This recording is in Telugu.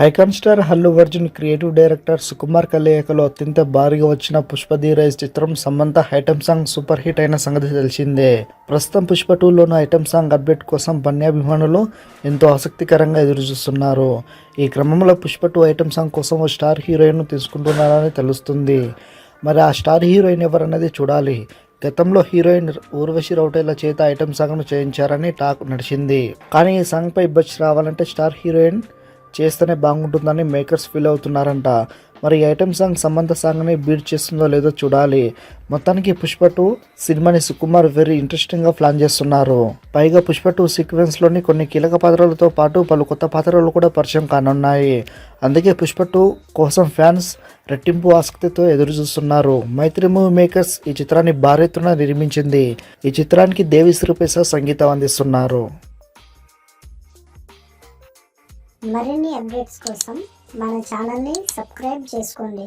Icon star Allu Arjun creative director Sukumar కలయికలో అత్యంత భారీగా వచ్చిన పుష్ప ది రైజ్ చిత్రం Samantha item song super hit అయిన సంగతి తెలిసిందే. ప్రస్తుతం పుష్ప 2లోని ఐటమ్ సాంగ్ అప్డేట్ కోసం బన్నీ అభిమానులు ఎంతో ఆసక్తికరంగా ఎదురుచూస్తున్నారు. ఈ క్రమంలో పుష్ప 2 ఐటమ్ సాంగ్ కోసం ఓ స్టార్ హీరోయిన్ను తీసుకుంటున్నారని తెలుస్తుంది. మరి ఆ స్టార్ హీరోయిన్ ఎవరన్నది చూడాలి. గతంలో హీరోయిన్ ఊర్వశి రౌటేల చేత ఐటమ్ సాంగ్ను చేయించారని టాక్ నడిచింది. కానీ ఈ సాంగ్పై బజ్ రావాలంటే స్టార్ హీరోయిన్ చేస్తేనే బాగుంటుందని మేకర్స్ ఫీల్ అవుతున్నారంట. మరి ఈ ఐటమ్ సాంగ్ సమంత సాంగ్ని బీట్ చేస్తుందో లేదో చూడాలి. మొత్తానికి పుష్ప 2 సినిమాని సుకుమార్ వెరీ ఇంట్రెస్టింగ్గా ప్లాన్ చేస్తున్నారు. పైగా పుష్ప 2 సీక్వెన్స్లోని కొన్ని కీలక పాత్రలతో పాటు పలు కొత్త పాత్రలు కూడా పరిచయం కానున్నాయి. అందుకే పుష్ప 2 కోసం ఫ్యాన్స్ రెట్టింపు ఆసక్తితో ఎదురు చూస్తున్నారు. మైత్రి మూవీ మేకర్స్ ఈ చిత్రాన్ని భారీ ఎత్తున నిర్మించింది. ఈ చిత్రానికి దేవిశ్రీ ప్రసాద్ సంగీతం అందిస్తున్నారు. మరిన్ని అప్డేట్స్ కోసం మన ఛానల్ని సబ్స్క్రైబ్ చేసుకోండి.